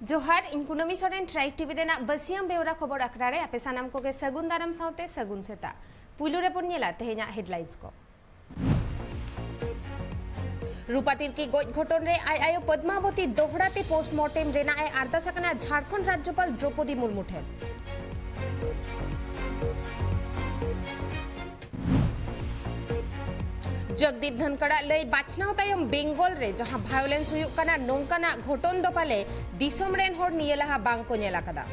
जोहार इन कुनमी Soren tribe TV Raina बसियम Bewra खबर अखरारे आपे सानाम को के सगुन दारम साउते सगुन सेता पुलु रेपोर्ट नेला तेहेना हेडलाइंस को रूपातिर की गोज घटन रे आयो पद्मावती दोहराते पोस्टमार्टम रेना ए आर्दासाकना झारखंड राज्यपाल द्रौपदी मुर्मू ठेन जगदीप धनकड़ा लई बाचनाव तायम बेंगल रे जहां वायोलेंस हुयुक काना नोंकाना घटन दो पाले दिसोम रेन होड़ निये लहा बांग को नेला कदा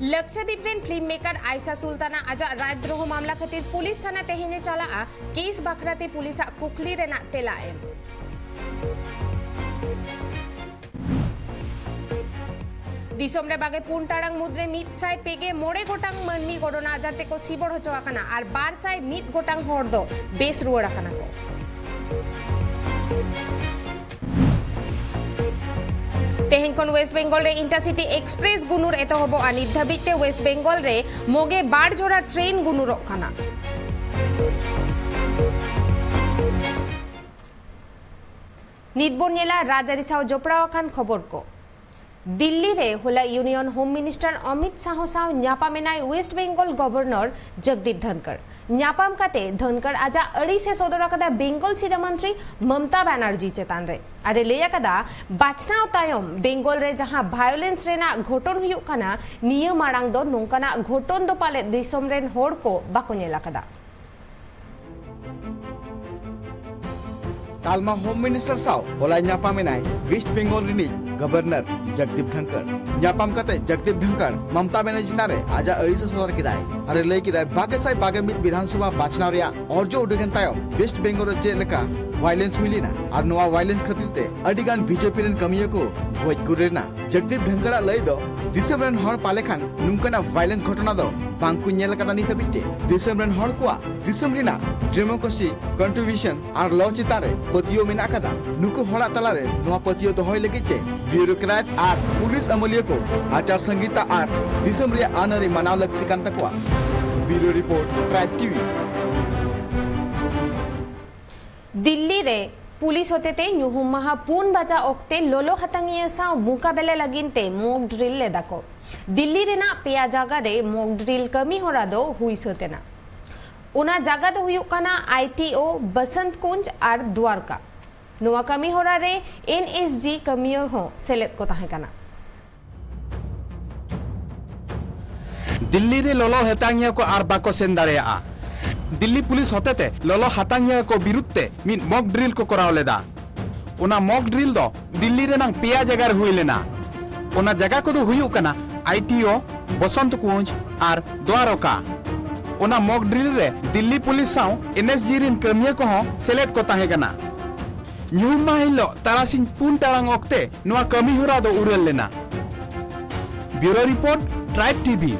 लक्षद्वीप रेन फिल्म मेकर आयशा सुल्ताना आजा राजद्रोह मामला खातिर पुलिस थाना तेहेने चला केस बाखराते पुलिस कुकली रेना तेला एम दिसोम रे बागे पुन टाड़ांग मुद्रे मित साय पेगे मोड़े गोटांग मनमी कोरोना आजार ते को सिबड़ होचो आकाना आर बार साय मित गोटांग होड़ दो बेस रुवाड़ आकाना को तेहेन कोन वेस्ट बेंगल रे इंटरसिटी एक्सप्रेस गुनुर एतो होबो आनी धबिते वेस्ट बेंगल रे मोगे बाड़ जोड़ा ट्रेन गुनुर काना निदबोन नेला राजारी साव जोपड़ा खान खबर को दिल्ली रे होला union home minister Amit Shah साव न्यापामेनाय वेस्ट बेंगल गवर्नर जगदीप धनकर न्यापाम काते धनकर आजा अड़ी से सोदरा कदा बेंगल सीधा मंत्री ममता बनर्जी चेतान रे अरे लेया कदा बाचनाव तायम बेंगल रे जहां वायोलेंस रेना घटन हुयुक काना निया माड़ांग दो नोंकाना घटन दो पाले दिसोम रेन होड़ को बाको नेला कदा तालमा होम मिनिस्टर साव होला न्यापामेनाय वेस्ट बेंगल रिनी गवर्नर जगदीप धनकर न्यापाम कते जगदीप धनकर ममता बनर्जी तारे आजा अड़ी से सोदर किदाय अरे लई किदाय बागे साय बागे मित विधानसभा बाचनाव रिया औरजो उडगन तायम वेस्ट बेंगल चे लेका वायलेंस हुइलिना आर नोवा वायलेंस खतिरते अडिगान बीजेपी रेन कमिया को गोज कुरेना जगदीप धनकर लई दो दिसम रेन हर पाले खान नुंकना वायलेंस घटना दो बांकु नेल कदा नित बिते दिसम रेन हर कोआ दिसम रिना डेमोक्रेसी कंट्रीब्यूशन आर लॉ चितारे पतियो मेना कदा नुकु हड़ा तलारे नोवा पतियो तो होय लगिते ब्यूरोक्रेट आर पुलिस अमलिया को आचार संहिता आर दिसम रिया आनरी मनाव लगती कान तकवा bureau report tribe TV Delhi रे पुलिस होते ते न्यूहुम महा पून बाजा ओक्ते लोलो हतंगिया सा मुकाबले लगिनते मॉक ड्रिल ले दाको दिल्ली रे ना पेया जागा रे मॉक ड्रिल कमी होरा दो हुई सोतेना उना जागा दो हुयुक काना आईटीओ बसंत कुंज आर द्वारका नोवा कमी होरा रे एनएसजी कमियो हो सेलेक्ट को ताहे काना दिल्ली रे लोलो हतांगिया को आर बाको सेन दारेया दिल्ली पुलिस होतेते लोलो हतांगिया को बिरुद्ते मिन मॉक ड्रिल को कराव लेदा उना मॉक ड्रिल दो दिल्ली रे नांग पेया जगह रे हुई लेना उना जगह को दो हुयुक काना आईटीओ बसंत कुंज आर द्वारका उना मॉक ड्रिल रे दिल्ली पुलिस साव एनएसजी रिन कमिया को हो सेलेक्ट को ताहे काना न्यूमा हिलो तारासिन पुन टारांग ओक्ते नोआ कमी होरा दो उरेल लेना ब्यूरो रिपोर्ट ट्राइब टीवी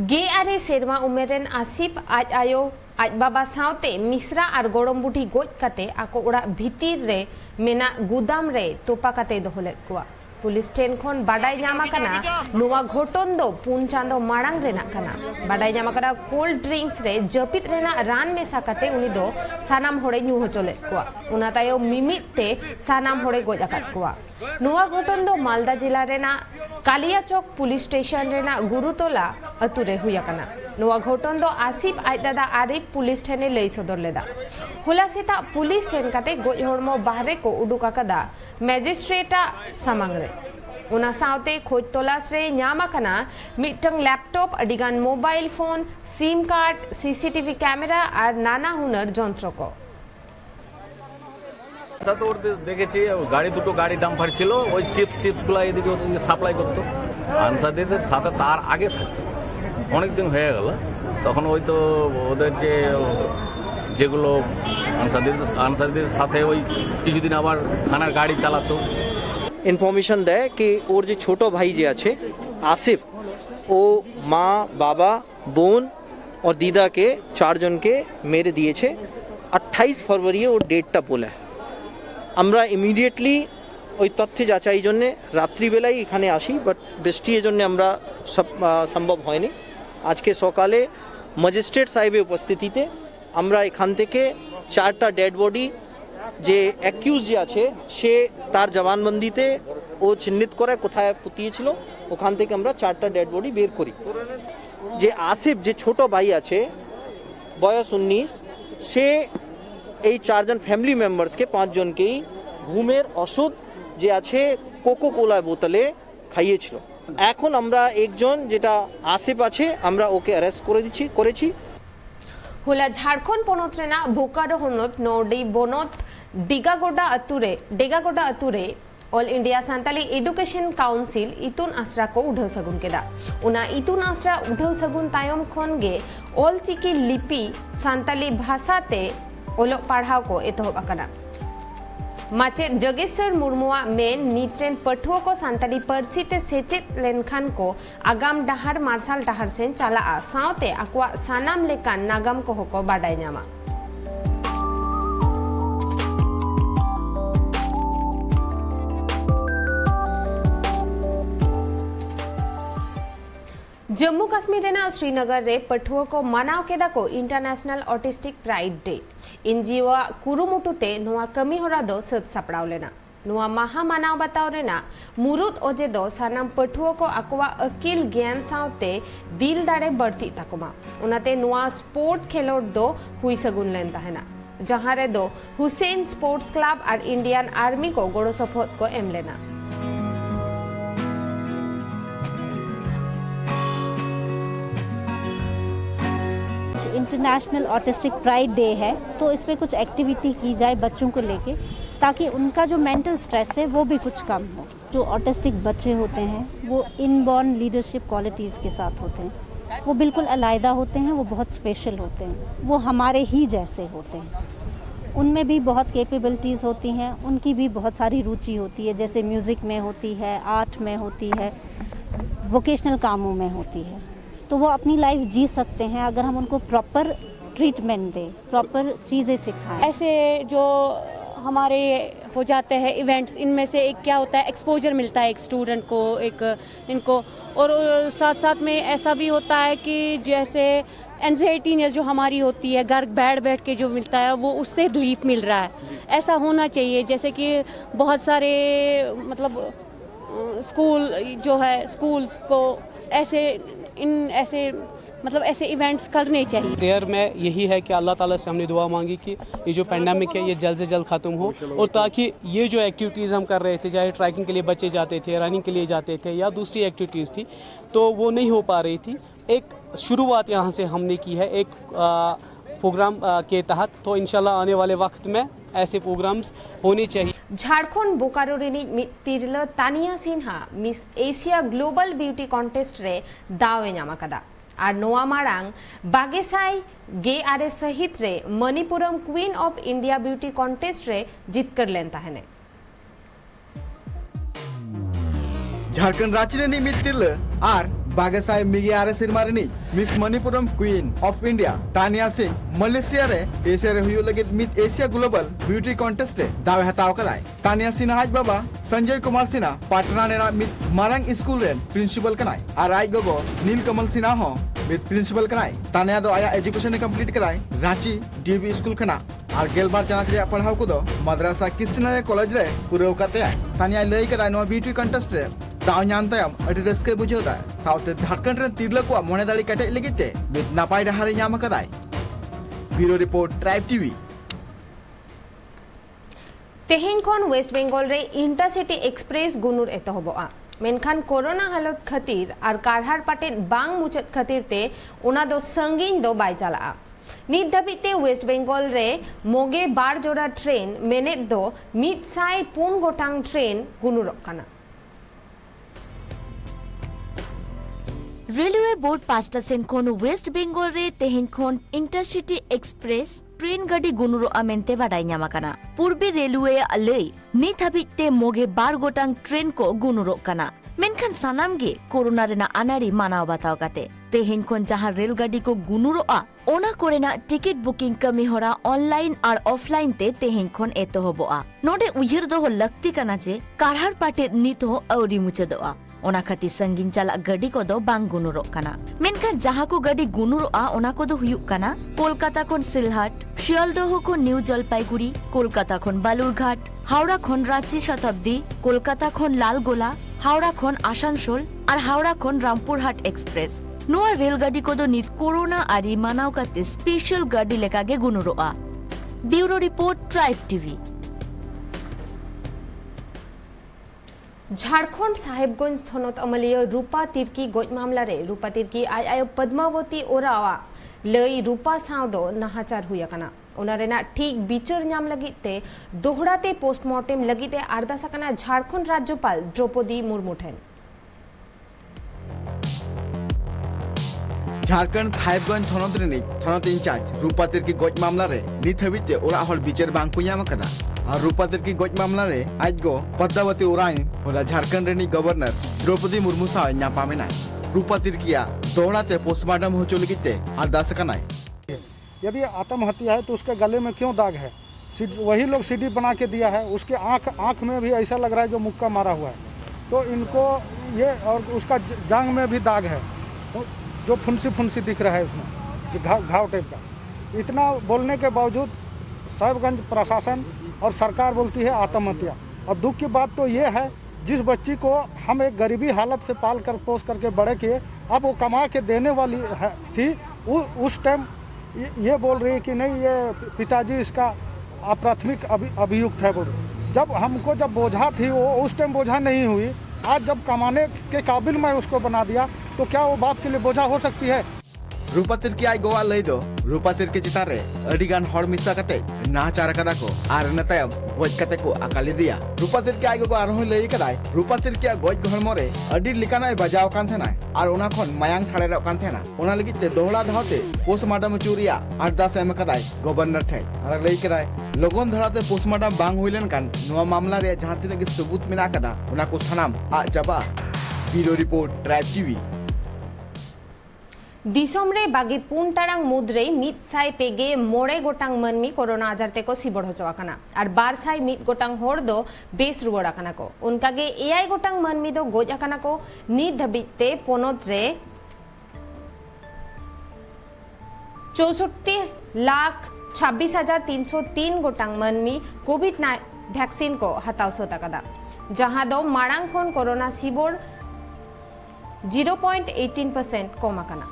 गे आरे सेरमा उमेरेन आसिफ आज आयो आज बाबा सावते मिश्रा आर गोड़म बुढ़ी गोज काते आको उड़ा भीतिर रे मेना गुदाम रे तोपा काते दोहले कुआ पुलिस टेन खन बाडाई ᱧᱟᱢ ᱟᱠᱟᱱᱟ ᱱᱚᱣᱟ ᱜᱷᱚᱴᱚᱱ ᱫᱚ ᱯᱩᱱ ᱪᱟᱸᱫᱚ ᱢᱟᱲᱟᱝ ᱨᱮᱱᱟᱜ ᱠᱟᱱᱟ ᱵᱟᱰᱟᱭ ᱧᱟᱢ ᱟᱠᱟᱱᱟ ᱠᱳᱞᱰ ᱰᱨᱤᱝᱠᱥ ᱨᱮ ᱡᱟᱹᱯᱤᱫ ᱨᱮᱱᱟᱜ ᱨᱟᱱ ᱢᱮᱥᱟ ᱠᱟᱛᱮ ᱩᱱᱤ ᱫᱚ ᱥᱟᱱᱟᱢ ᱦᱚᱲᱮ ᱧᱩ ᱦᱚᱪᱚ ᱞᱮᱫ ᱠᱚᱣᱟ ᱚᱱᱟ ᱛᱟᱭᱚᱢ ᱢᱤᱢᱤᱫ ᱛᱮ ᱥᱟᱱᱟᱢ ᱦᱚᱲᱮ ᱜᱚᱡ ᱟᱠᱟᱫ ᱠᱚᱣᱟ ᱱᱚᱣᱟ ᱜᱷᱚᱴᱚᱱ ᱫᱚ ᱢᱟᱞᱫᱟ ᱡᱤᱞᱟ ᱨᱮᱱᱟᱜ कालियाचौक पुलिस स्टेशन रेना गुरुतोला अतु रे हुई आकना नोवा घटन दो आसिफ आज दादा आरिफ पुलिस ठेने लई सदर लेदा होला सेता पुलिस सेन काते गोज हड़मो बाहरे को उडुक आकदा मैजिस्ट्रेटा सामांग रे उना सावते खोज तलाश रे ᱧᱟᱢ आकना मिटंग लैपटॉप अडिगान mobile phone SIM card CCTV camera आर नाना हुनर যন্ত্র को সাথে ওর দেখেছি গাড়ি দুটো গাড়ি ডাম্পার ছিল ওই চিপস গুলো এদিকে সাপ্লাই করতো আনসারদের সাথে তার আগে থাকতো অনেকদিন হয়ে গেল তখন ওই তো ওদের যে যেগুলো আনসারদের সাথে ওই কিছুদিন আবার থানার গাড়ি চালাতো ইনফরমেশন দেয় कि ওর যে ছোট ভাই যে আছে আসিফ ও মা বাবা বোন और दीदा के 4 জনকে মেরে দিয়েছে 28 ফরওয়ারি ওর ডেটটা বলে আমরা ইমিডিয়েটলি ওই তথ্য যাচাইয়ের জন্য রাত্রিবেলায় এখানে আসি বাট বৃষ্টির জন্য আমরা সম্ভব হয়নি আজকে সকালে ম্যাজিস্ট্রেট সাহেবের উপস্থিতিতে আমরা এখান থেকে 4টা ডেড বডি যে অ্যাকিউজ যে আছে সে তার জবানবন্দিতে ও চিহ্নিত করে কোথায় পুঁতিয়েছিল, ওখান থেকে আমরা 4টা ডেড বডি বের করি। যে আসিফ যে ছোট ভাই আছে বয়স 19, সে এই 4জন ফ্যামিলি মেম্বার্সকে 5 জনকেই ঘুমের ওষুধ যে আছে কোকো কোলা বোতলে খাইয়েছিল। এখন আমরা একজন যেটা আসিফ আছে আমরা ওকে অ্যারেস্ট করেছি। হুলা ঝাড়খণ্ড পনत ᱨᱮᱱᱟᱜ ᱵᱳᱠᱟᱨᱳ ᱦᱚᱱᱚᱛ ᱱᱚᱰᱤ ᱵᱚᱱᱚᱛ ᱰᱮᱜᱟᱜᱳᱰᱟ ᱟᱛᱩᱨᱮ ऑल इंडिया सान्ताली एडुकेशन काउंसिल इतुन आसरा को उठाव सगुन केदा। उना इतुन आसरा उठाव सगुन तायम खन गे ऑल चिकी लिपि सान्ताली भाषाते ओलोग पढ़ाव को एतहब आकाना। माचेद जगेश्वर मुर्मुआ मेन निट्रेन पठुआ को सान्ताली पार्सीते सेचेद लेनखान को आगाम डाहार मार्शल डाहार सेन चालाआ सावते आकुआ सानाम लेकान नागाम को होको बाडाय ᱧᱟᱢᱟ। जम्मू काश्मीर रेना श्रीनगर रे पठुआ को मनाव केदा को international autistic pride day NGO कुरुमुटुते नोआ कमी होरा दो सत सापड़ाव लेना। नोआ महा मनाव बताव रेना मुरुद ओजे दो सानाम पठुआ को आकुआ अकिल ज्ञान सावते दिल दाड़े बढ़ती ताकुमा। उनाते नोआ स्पोर्ट खेलोड दो हुई सगुन लेन ताहेना, जहां रे दो हुसैन स्पोर्ट्स क्लब और इंडियन आर्मी को गोड़ो सपोर्ट को एम लेना। इंटरनेशनल ऑटिस्टिक प्राइड डे है तो इस पे कुछ एक्टिविटी की जाए बच्चों को लेके, ताकि उनका जो मेंटल स्ट्रेस है वो भी कुछ कम हो। जो ऑटिस्टिक बच्चे होते हैं वो इनबॉर्न लीडरशिप क्वालिटीज़ के साथ होते हैं, वो बिल्कुल अलग होते हैं, वो बहुत स्पेशल होते हैं, वो हमारे ही जैसे होते हैं। उनमें भी बहुत कैपेबिलिटीज़ होती हैं, उनकी भी बहुत सारी रुचि होती है, जैसे म्यूज़िक में होती है, आर्ट में होती है, वोकेशनल कामों में होती है। तो वो अपनी लाइफ जी सकते हैं अगर हम उनको प्रॉपर ट्रीटमेंट दें, प्रॉपर चीज़ें सिखाएं। ऐसे जो हमारे हो जाते हैं इवेंट्स, इनमें से एक क्या होता है, एक्सपोजर मिलता है एक स्टूडेंट को, एक इनको, और साथ साथ में ऐसा भी होता है कि जैसे एंजाइटीनेस जो हमारी होती है घर बैठ के जो मिलता है वो उससे रिलीफ मिल रहा है। ऐसा होना चाहिए, जैसे कि बहुत सारे मतलब स्कूल जो है स्कूल्स को ऐसे ऐसे इवेंट्स करने चाहिए। प्रेयर में यही है कि अल्लाह ताला से हमने दुआ मांगी कि ये जो पेंडेमिक है ये जल्द से जल्द ख़त्म हो, और ताकि ये जो एक्टिविटीज़ हम कर रहे थे, चाहे ट्रैकिंग के लिए बच्चे जाते थे, रनिंग के लिए जाते थे या दूसरी एक्टिविटीज़ थी, तो वो नहीं हो पा रही थी। एक शुरुआत यहाँ से हमने की है एक प्रोग्राम के तहत, तो इंशाल्लाह आने वाले वक्त में ऐसे प्रोग्राम्स होने चाहिए। झारखंड बोकारो रिनी तिरला Tania Sinha miss Asia global beauty contest रे दावे ᱧᱟᱢ ᱟᱠᱟᱫᱟ और नोआ मारांग बागेसाई गे आरे सहित रे Manipuram queen of India beauty contest रे जितकर लेन ताहेने। झारखंड राज्य रे मित तिरला और बागेसाई मिगे आरे सिरमा रे miss Manipuram queen of India Tania Singh Malaysia रे एशिया रे हुयो लगे मित एशिया ग्लोबल ब्यूटी कॉन्टेस्ट रे दावे हताव कदाय। तानिया सिन्हा आज बाबा संजय कुमार सिन्हा पाटना ने मित मारांग स्कूल रे प्रिंसिपल कनाय और आज गोगो नीलकमल सिन्हा हो मित प्रिंसिपल कनाय। तानिया दो आया एजुकेशन कंप्लीट कदाय रांची डीबी स्कूल खना और गेलबार चानाच रे पढ़ाव को दो मद्रासा क्रिस्टियन कॉलेज रे पुरव काते आय। तानिया लई कदाय नो ब्यूटी कॉन्टेस्ट रे दाव ᱧᱟᱢ ᱛᱟᱭᱚᱢ ᱟᱹᱰᱤ ᱨᱟᱹᱥᱠᱟᱹ ᱵᱩᱡᱷᱟᱹᱣᱫᱟ। साउथ झारखंड रे तिरला को मने दाड़ी कटेज लगिते मित नापाय डहारे ᱧᱟᱢ ᱟᱠᱟᱫᱟᱭ। Bureau report tribe TV. तेहेन खन वेस्ट बेंगल रे इंटरसिटी एक्सप्रेस गुनुर एतहबआ, मेनखान कोरोना हालत खातिर और कारहार पाटे बांग मुचत खातिर ते उना दो संगीन दो बाय चलाआ। नित धाबिते वेस्ट बेंगल रे मोगे 12 जोड़ा ट्रेन मेनेद दो 104 गोटांग ट्रेन गुनुरक काना। रेलवे बोर्ड 5टा सेन खन वेस्ट बेंगल रे तेहेन खन इंटरसिटी एक्सप्रेस ट्रेन गाड़ी गुनुरो अमेनते बाडाय ᱧᱟᱢ ᱟᱠᱟᱱᱟ। पूर्वी रेलवे लई नित हाबिते मोगे 12 गोटांग ट्रेन को गुनुरो काना। मेनखान सानाम गे कोरोना रेना अनारी मानाव बाताव काते तेहेन खन जहां रेलगाड़ी को गुनुरोआ ओना कोरेना टिकट बुकिंग कमी होरा ऑनलाइन और ऑफलाइन ते तेहेन खन एतहबआ। नोडे उयहर दो लक्ति काना जे कारहार पाटे नित हो अवरी मुचदआ। ओना खातिर संगीन चालाक गाड़ी को दो बांग गुनुरोक काना मेनखान जहां को गाड़ी गुनुरोआ ओना को दो हुयुक काना कोलकाता खन सिलहाट शियालदह खन निउ जलपाईगुड़ी कोलकाता खन बालुरघाट हावड़ा खन रांची शताब्दी कोलकाता खन लालगोला हावड़ा खन आसानसोल और हावड़ा खन रामपुरहाट एक्सप्रेस नोआ रेलगाड़ी को दो नित कोरोना आरी मानाव काते स्पेशल गाड़ी लेकागे गुनुरोआ bureau report tribe TV Jharkhand Sahebganj थनत अमलिया रूपा तिरकी गज मामला रे रूपा तिरकी आज आयो पद्मावती ओरावा लई रूपा साव दो नाहाचार हुई अकना ओना रेना ठीक बिचार नाम लगिते दोहराते पोस्टमार्टम लगिते आरदास अकना झारखंड राज्यपाल द्रौपदी मुर्मू ठेन झारखंड साहेबगंज थनत रिनिज थनत इंचार्ज रूपा तिरकी गज मामला रे नित हबिते ओरा हल बिचार बांग को ᱧᱟᱢ akada और रूपा तिरकी गज मामला रे आज गो पद्मावती ओराइन होला झारखंड रेनी गवर्नर द्रौपदी मुर्मू साव ᱧᱟᱯᱟᱢᱮᱱᱟᱭ रूपा तिरकिया दोहराते पोस्टमार्टम होचो लगिते आरदास कनाय यदि आत्महत्या है तो उसके गले में क्यों दाग है? वही लोग सीडी बना के दिया है, उसके आंख में भी ऐसा लग रहा है जो मुक्का मारा हुआ है, तो इनको ये और उसका जांग में भी दाग है, तो जो फुंसी दिख रहा है उसमें घाव टाइप का। इतना बोलने के बावजूद साहिबगंज प्रशासन और सरकार बोलती है आत्महत्या। और दुख की बात तो ये है, जिस बच्ची को हम एक गरीबी हालत से पाल कर पोस करके बड़े किए, अब वो कमा के देने वाली थी, उस टाइम ये बोल रही है कि नहीं ये पिताजी इसका अप्राथमिक अभियुक्त है। बोल जब बोझा थी वो उस टाइम बोझा नहीं हुई, आज जब कमाने के काबिल मैं उसको बना दिया तो क्या वो बाप के लिए बोझा हो सकती है? रूपा तिरकी आज गोवा लई दो रूपा तिरकी चितान रे अडिगान हर मिसा कते नाचार कदा को आर नतायम गज कते को अकाली दिया। रूपा तिरकी आज गो आर लई कदाय रूपा तिरकी गज घरमो रे अडी लिकानाय बजाव कान थेनाय आर ओना खन मायांग छाड़े कान थेना ओना लगित ते दोहड़ा धावते पोस्टमार्टम चूरिया आरदास एम कदाय गवर्नर ठे आर लई कदाय लगन धराते पोस्टमार्टम बांग हुइलेन कान नोआ मामला रे जहां तिना के सबूत मिना कदा ओना को सनाम आ जबा। Bureau report tribe TV. Disom रे बागी पुन टारांग मुद्रे मित साय पेगे मोड़े गोटांग मनमी कोरोना आजार ते को सिबड़ होचवाकना और 12 साय मित गोटांग होड़ दो बेस रुवड़ाकना को उनका गे एआई गोटांग मनमी दो गोज आकना को नित धबिते पोनोत रे 64,26,303 गोटांग मनमी कोविड वैक्सीन को हताव सोताकदा जहां दो माड़ांग खोन कोरोना सिबड़ 0.18% कम आकना।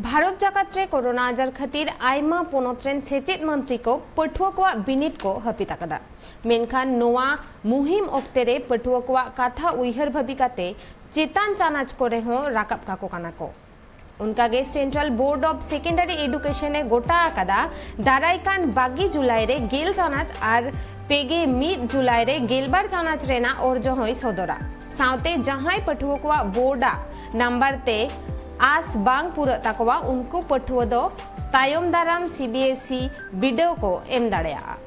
भारत जाकात रे कोरोना आजार खातिर आयमा पोनोत्रेन सेचेत मंत्री को पठुआ को बिनिट को हपिता कदा मेनखान नोआ मुहिम ओक्ते रे पठुआ को कथा उइहर भबिकाते चेतान चानाच को हो राकब काको काना को उनका गे central board of secondary education ए गोटा आकादा दाराइकान 22 जुलाई रे गेल चानाच आर पेगे 1 जुलाई रे गेलबार चानाच रेना और जो होई सोदरा साउते जहां पठुआ को बोर्डा नंबर ते आस बांग पूरा तकवा उनको पठुआ दो तायम दाराम सीबीएसई बिडो को एम दाड़ेया।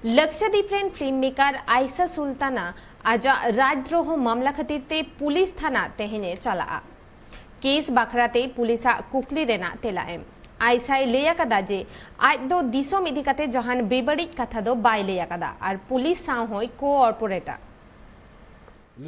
लक्षद्वीप रेन फिल्म मेकर आयशा सुल्ताना आजा राजद्रोह मामला खातिर ते पुलिस थाना तेहने चला केस बाखराते पुलिसा कुकली रेना तेला एम आयसाय लेया कदा जे आज दो दिसोम इदी काते जहान बेबड़ी कथा दो बाय लेया कदा और पुलिस साव होय कोऑर्पोरेटर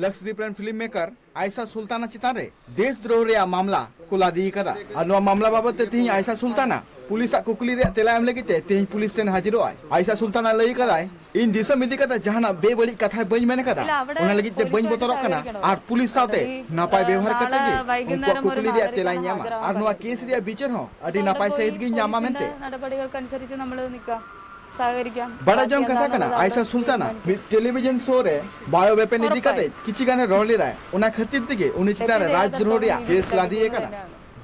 लक्षद्वीप रेन फिल्म मेकर आयशा सुल्ताना चितारे देशद्रोह रे मामला कुला दी कदा और नो मामला बाबत ते आयशा सुल्ताना पुलिस कुकली रे तेला एम लगिते ते पुलिस सेन हाजिरो आय आयशा सुल्ताना लई कदाय इन दिसम इदी कदा जहाना बेबड़ी कथा बई मेने कदा ओना लगिते बई बोतरो कना और पुलिस साथे नापाय व्यवहार करते गे उनको कुकली रे तेला न्यामा और नो केस रे बिचर हो अडी नापाय सहित गे न्यामा मेनते നടപടികൾക്ക് അനുസരിച്ച് നമ്മൾ നിൽക്കാം बड़ा जन कथा कना आयशा सुल्ताना टेलीविजन शो रे बायो वेपन इदी कते किछि गाने रोल ले राय ओना खतिर तिगे उनी चितारे राजद्रोह रे केस लादी कना।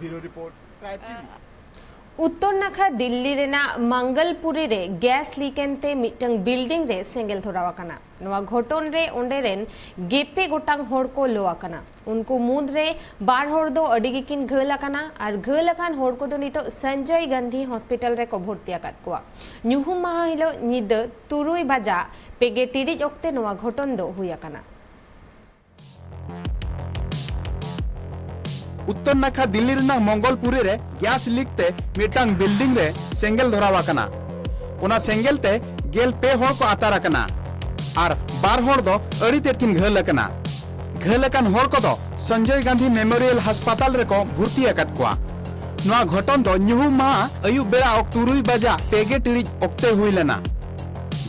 Bureau report tribe TV. उत्तर नाखा दिल्ली रेना मंगलपुरी रे गैस लीकेनते मिटंग बिल्डिंग रे सेंगेल धरावाकना नवा घटन रे ओंडे रेन गेपे गोटांग होड़ को लोआकना उनको मुद रे बार होड़ दो अडिगिकिन घलाकना और घलाकान होड़ को दो नितो संजय गांधी हॉस्पिटल रे को भर्ती आकात कोआ ᱧᱩᱦᱩᱢ माहा हिलो निद तुरुई बाजा पेगे टिडिज ओक्ते नवा घटन दो हुयाकना उत्तर नाखा दिल्ली रेना मंगलपुरी रे गैस लीक ते मिटांग बिल्डिंग रे सेंगेल धरावाकना ओना सेंगेल ते गेल पे होड़ को आताराकना और बार होड़ दो अड़ी तेटकिन घलकना घलकन होड़ को दो संजय गांधी मेमोरियल अस्पताल रे को भर्ती आकात कोआ नवा घटन दो ᱧᱩᱦᱩᱢ माहा अयुब बेड़ा तुरुई बाजा पेगे टिडिज ओक्ते हुई लेना।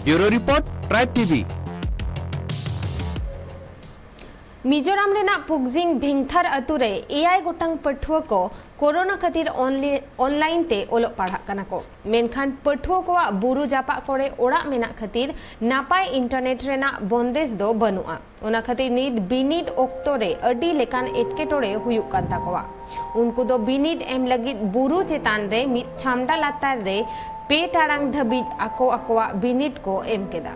Bureau report tribe TV. Mizoram रेना पुगजिंग भिंगथार अतुरे एआई गोटांग पठुआ को कोरोना खातिर ऑनलाइन ते ओलो पढ़ा कना को मेनखान पठुआ को बुरु जापा कोड़े ओड़ा मेना खातिर नापाय इंटरनेट रेना बंदेज दो बनुआ ओना खातिर नीद बिनिड ओक्तो रे अडी लेकान एटकेटोड़े हुयुक कान ताकोआ उनको दो बिनिड एम लगित बुरु चेतान रे मिद छामडा लातार रे पे टाड़ांग धबिज आको आकोआ बिनिड को एम केदा।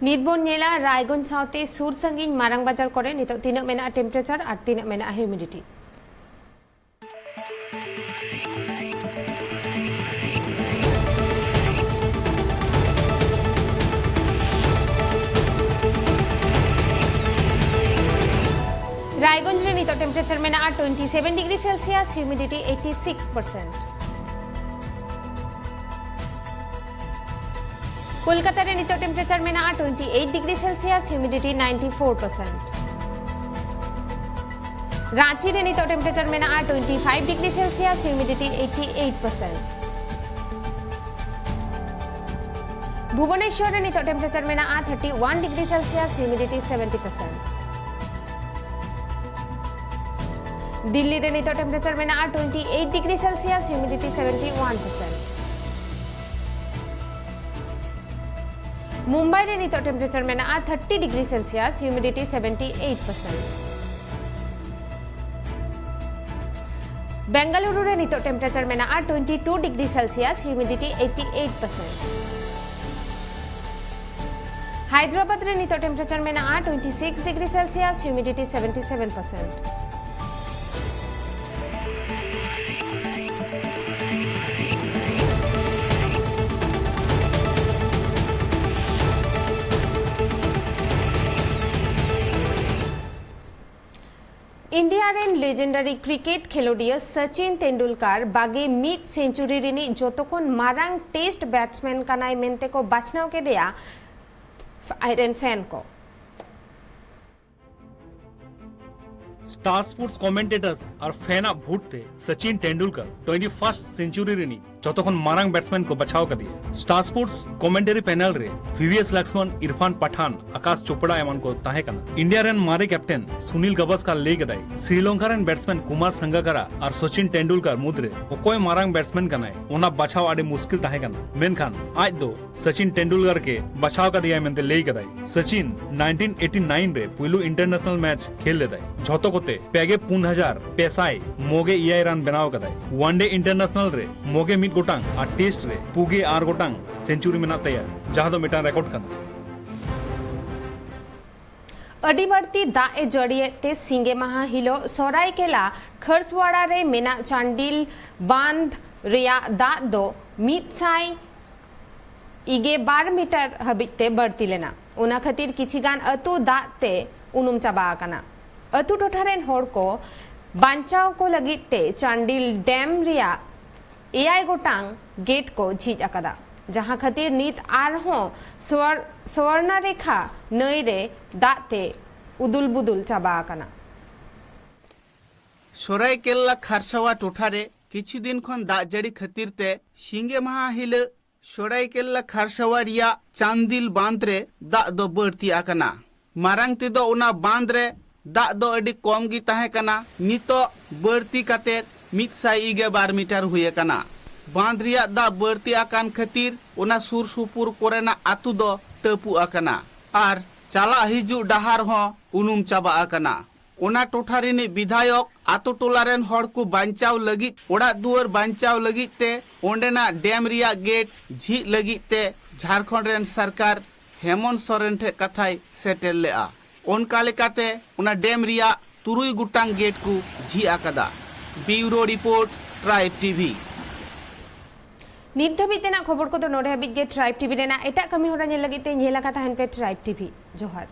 निदबोन नेला रायगंज साउते सुर संगीन मारंग बाजार करे नितो तीना मेना टेम्परेचर और तीना मेना ह्यूमिडिटी। रायगंज रे नितो टेम्परेचर मेना 27 डिग्री सेल्सियस ह्यूमिडिटी 86%। कोलकाता रे नितो टेम्परेचर में 28 डिग्री सेल्सियस ह्यूमिडिटी 94%। रांची रे नितो टेम्परेचर में 25 डिग्री सेल्सियस ह्यूमिडिटी 88%। भुवनेश्वर रे नितो टेम्परेचर में 31 डिग्री सेल्सियस ह्यूमिडिटी 70%। दिल्ली रे नितो टेम्परेचर में 28 डिग्री सेल्सियस ह्यूमिडिटी 71%। मुंबई रे नितो टेम्परेचर में 30 डिग्री सेल्सियस ह्यूमिडिटी 78%। बेंगलुरु रे नितो टेम्परेचर में 22 डिग्री सेल्सियस ह्यूमिडिटी 88%। हैदराबाद रे नितो टेम्परेचर में 26 डिग्री सेल्सियस ह्यूमिडिटी 77%। इंडिया रेन लेजेंडरी क्रिकेट खेलोडिया सचिन तेंदुलकर बागे मिड सेंचुरी रिनी जोतोखन मारांग टेस्ट बैट्समैन कानाय मेंते को बाछनाव के दिया आयरन फैन को स्टार स्पोर्ट्स कमेंटेटर्स और फैन ऑफ भूट थे सचिन तेंदुलकर 21st सेंचुरी रिनी যতক্ষণ মারাং ব্যাটসম্যান को बचाव कर दिए। स्टार स्पोर्ट्स कमेंटरी पैनल रे वीवीएस लक्ष्मण इरफान पठान आकाश चोपड़ा एमन को ताहे कना इंडिया रेन मारे कैप्टन सुनील गावस्कर ले गदाई श्रीलंका रेन बैट्समैन कुमार संगकारा और सचिन तेंदुलकर मुद्रे ओकोय मारांग बैट्समैन कनाय ओना बचाव आडे मुश्किल ताहे कना मेनखान आज दो सचिन तेंदुलकर के बचाव का दिया मेनते ले गदाई सचिन 1989 रे पुइलु इंटरनेशनल मैच खेल लेदाई झतो कोते पेगे 5000 पेसाय मोगे इयाय रन बनाव कदाई वनडे इंटरनेशनल रे मोगे गोटांग और टेस्ट रे पुगे आर गोटांग सेंचुरी में तैयार जहां दो मिटान रिकॉर्ड करना अडी बढ़ती दाए जड़िए ते सिंगे महा हिलो सरायकेला खरसवाड़ा रे मेना चांडिल बांध रिया दा दो मितसाई इगे 12 मीटर हबिते बढ़ती लेना उना खातिर किछिगान अतु दाते उनुम चाबा आकना अतु टोठारेन होड़ को बांचाव को लगिते चांडिल डैम रिया एआई गोटांग गेट को झीज अकदा जहां खातिर नीत आरहों स्वर्ण रेखा नई रे दाते उदुल बुदुल चाबा आकना सरायकेला खारसावा टोठारे किछु दिन खन दाग जड़ी खातिर ते सिंगे माहा हिल सरायकेला खारसावारिया चांदिल बांध रे दाग दो बढ़ती आकना मारांग ते दो उना बांध रे दाग दो अडी कम गी ताहे कना नितो बढ़ती काते 122 मीटर हुए कना बांध रिया दाग बढ़ती आकान खातिर उना सुर सुपुर कोरेना आतु दो टपु आकना आर चाला हिजु डहार हो उनुम चाबा आकना ओना टोठा रिनी विधायक आतो टोला रेन हड़ को बांचाव लगी ओड़ा दुआर बांचाव लगी ते ओंडेना डैम रिया गेट झी लगी ते झारखंड रेन सरकार हेमंत सोरेन ठे कथाय सेटेल लेआ ओनका लेकाते ओना डैम रिया 3 गुटांग गेट को झी आकदा ब्यूरो रिपोर्ट ट्राइब टीवी नित धाबिज तेना खबर को तो नोडे हाबिज गे ट्राइब टीवी रेना एटा कमी होरा नेल लगी ते नेला का तहन पे ट्राइब टीवी जोहार।